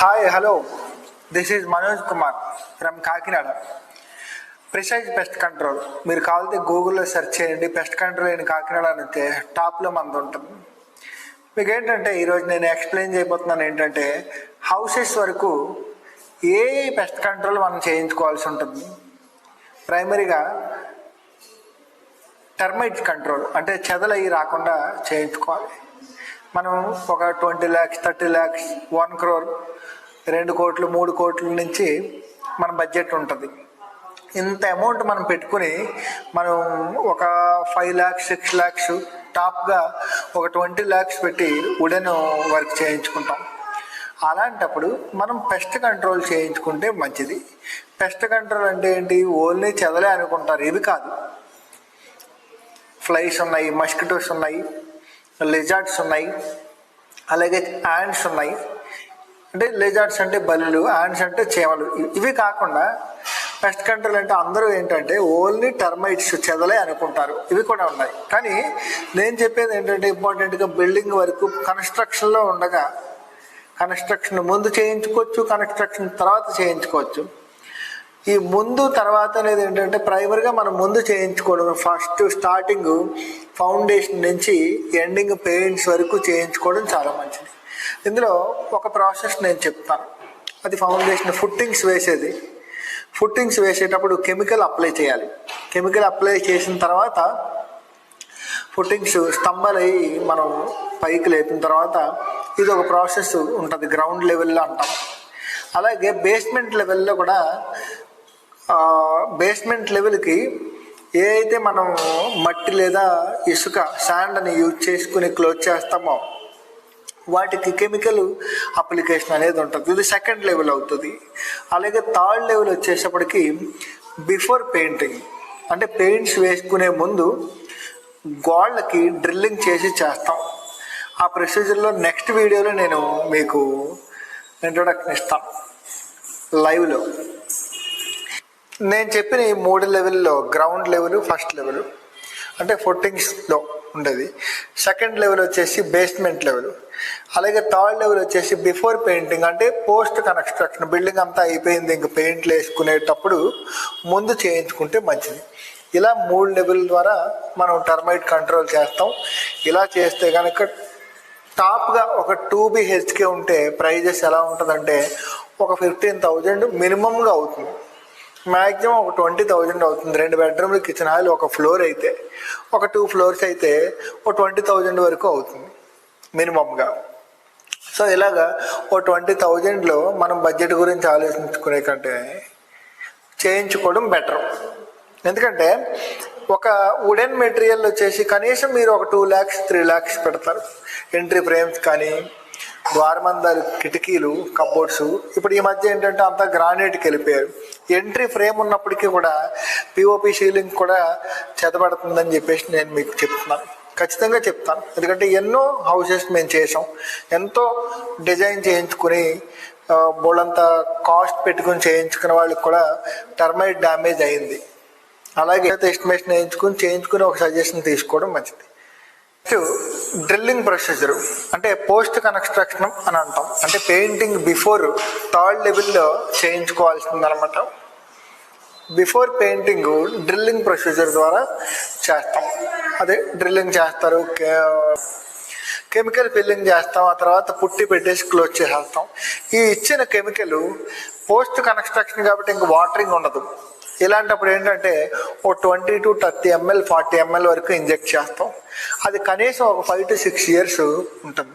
Hi hello, this is Manoj Kumar from Kakinada. Precise pest control. మీరు కావాలంటే గూగుల్లో సెర్చ్ చేయండి, పెస్ట్ కంట్రోల్ అయిన కాకినాడ అని టాప్లో మనది ఉంటుంది. మీకు ఏంటంటే ఈరోజు నేను ఎక్స్ప్లెయిన్ చేయబోతున్నాను ఏంటంటే హౌసెస్ వరకు ఏ పెస్ట్ కంట్రోల్ మనం చేయించుకోవాల్సి ఉంటుంది. ప్రైమరీగా టర్మైట్స్ కంట్రోల్ అంటే చెదలు అవి రాకుండా చేయించుకోవాలి. మనం ఒక 20 lakhs 30 lakhs 1 crore 2 కోట్లు 3 కోట్ల నుంచి మన బడ్జెట్ ఉంటుంది. ఇంత అమౌంట్ మనం పెట్టుకుని మనం ఒక 5 lakhs 6 lakhs టాప్గా ఒక 20 lakhs పెట్టి వుడెన్ వర్క్ చేయించుకుంటాం. అలాంటప్పుడు మనం పెస్ట్ కంట్రోల్ చేయించుకుంటే మంచిది. పెస్ట్ కంట్రోల్ అంటే ఏంటి? ఓన్లీ చెదలే అనుకుంటారు, ఇవి కాదు. ఫ్లైస్ ఉన్నాయి, మస్కిటోస్ ఉన్నాయి, లిజార్డ్స్ ఉన్నాయి, అలాగే యాండ్స్ ఉన్నాయి. అంటే లిజార్డ్స్ అంటే బల్లులు, యాండ్స్ అంటే చీమలు. ఇవి కాకుండా పెస్ట్ కంట్రోల్ అంటే అందరూ ఏంటంటే ఓన్లీ టర్మైట్స్ చెదలే అనుకుంటారు, ఇవి కూడా ఉన్నాయి. కానీ నేను చెప్పేది ఏంటంటే ఇంపార్టెంట్గా బిల్డింగ్ వరకు కన్స్ట్రక్షన్లో ఉండగా, కన్స్ట్రక్షన్ ముందు చేయించుకోవచ్చు, కన్స్ట్రక్షన్ తర్వాత చేయించుకోవచ్చు. ఈ ముందు తర్వాత అనేది ఏంటంటే ప్రైమరీగా మనం ముందు చేయించుకోవడం, ఫస్ట్ స్టార్టింగ్ ఫౌండేషన్ నుంచి ఎండింగ్ పెయింట్స్ వరకు చేయించుకోవడం చాలా మంచిది. ఇందులో ఒక ప్రాసెస్ నేను చెప్తాను. అది ఫౌండేషన్ ఫుట్టింగ్స్ వేసేది. ఫుట్టింగ్స్ వేసేటప్పుడు కెమికల్ అప్లై చేయాలి. కెమికల్ అప్లై చేసిన తర్వాత ఫుట్టింగ్స్ స్తంభాలు అయ్యి మనం పైకి లేపిన తర్వాత ఇది ఒక ప్రాసెస్ ఉంటుంది, గ్రౌండ్ లెవెల్లో అంటాం. అలాగే బేస్మెంట్ లెవెల్లో కూడా బేస్మెంట్ లెవెల్కి ఏ అయితే మనం మట్టి లేదా ఇసుక శాండ్ అని యూజ్ చేసుకుని క్లోజ్ చేస్తామో వాటికి కెమికల్ అప్లికేషన్ అనేది ఉంటుంది. ఇది సెకండ్ లెవెల్ అవుతుంది. అలాగే థర్డ్ లెవెల్ వచ్చేటప్పటికి బిఫోర్ పెయింటింగ్ అంటే పెయింట్స్ వేసుకునే ముందు గోళ్ళకి డ్రిల్లింగ్ చేసి చేస్తాం. ఆ ప్రొసీజర్లో నెక్స్ట్ వీడియోలో నేను మీకు ఇంట్రొడక్షన్ ఇస్తాను లైవ్లో. నేను చెప్పిన ఈ 3 లెవెల్లో గ్రౌండ్ లెవెల్, ఫస్ట్ లెవెల్ అంటే ఫుట్టింగ్స్లో ఉండేది, సెకండ్ లెవెల్ వచ్చేసి బేస్మెంట్ లెవెల్, అలాగే థర్డ్ లెవెల్ వచ్చేసి బిఫోర్ పెయింటింగ్ అంటే పోస్ట్ కన్స్ట్రక్షన్. బిల్డింగ్ అంతా అయిపోయింది, ఇంక పెయింట్లు వేసుకునేటప్పుడు ముందు చేయించుకుంటే మంచిది. ఇలా 3 లెవెల్ ద్వారా మనం టర్మైట్ కంట్రోల్ చేస్తాం. ఇలా చేస్తే కనుక టాప్గా ఒక 2 BHK ఉంటే ప్రైజెస్ ఎలా ఉంటుందంటే ఒక 15,000 మినిమంగా అవుతుంది. మ్యాక్సిమం ఒక 20,000 అవుతుంది. 2 బెడ్రూమ్లు, కిచెన్ హాల్, ఒక ఫ్లోర్ అయితే, ఒక 2 floors అయితే ఒక 20,000 వరకు అవుతుంది మినిమంగా. సో ఇలాగా ఓ 20,000లో మనం బడ్జెట్ గురించి ఆలోచించుకునే కంటే చేయించుకోవడం బెటర్. ఎందుకంటే ఒక వుడెన్ మెటీరియల్ వచ్చేసి కనీసం మీరు ఒక 2 lakhs 3 lakhs పెడతారు. ఎంట్రీ ఫ్రేమ్స్ కానీ, ద్వారబంధాలు, కిటికీలు, కబోర్డ్స్. ఇప్పుడు ఈ మధ్య ఏంటంటే అంతా గ్రానైట్కి వెళ్ళిపోయారు. ఎంట్రీ ఫ్రేమ్ ఉన్నప్పటికీ కూడా పిఓపి సీలింగ్ కూడా చెదపడుతుందని చెప్పేసి నేను మీకు చెప్తున్నాను, ఖచ్చితంగా చెప్తాను. ఎందుకంటే ఎన్నో హౌసెస్ మేము చేసాం, ఎంతో డిజైన్ చేయించుకుని బోళ్ళంతా కాస్ట్ పెట్టుకుని చేయించుకున్న వాళ్ళకి కూడా టర్మైట్ డ్యామేజ్ అయింది. అలాగే ఎస్టిమేషన్ చేయించుకుని ఒక సజెషన్ తీసుకోవడం మంచిది. డ్రిల్లింగ్ ప్రొసీజర్ అంటే పోస్ట్ కన్స్ట్రక్షన్ అని అంటాం. అంటే పెయింటింగ్ బిఫోర్ థర్డ్ లెవెల్లో చేయించుకోవాల్సింది అనమాట. బిఫోర్ పెయింటింగ్ డ్రిల్లింగ్ ప్రొసీజర్ ద్వారా చేస్తాం. అదే డ్రిల్లింగ్ చేస్తారు, కెమికల్ ఫిల్లింగ్ చేస్తాం, ఆ తర్వాత పుట్టి పెట్టేసి క్లోజ్ చేసేస్తాం. ఈ ఇచ్చిన కెమికల్ పోస్ట్ కన్స్ట్రక్షన్ కాబట్టి ఇంక వాటరింగ్ ఉండదు. ఇలాంటప్పుడు ఏంటంటే ఓ 20 to 30 ml 40 ml వరకు ఇంజెక్ట్ చేస్తాం. అది కనీసం ఒక 5 to 6 years ఉంటుంది.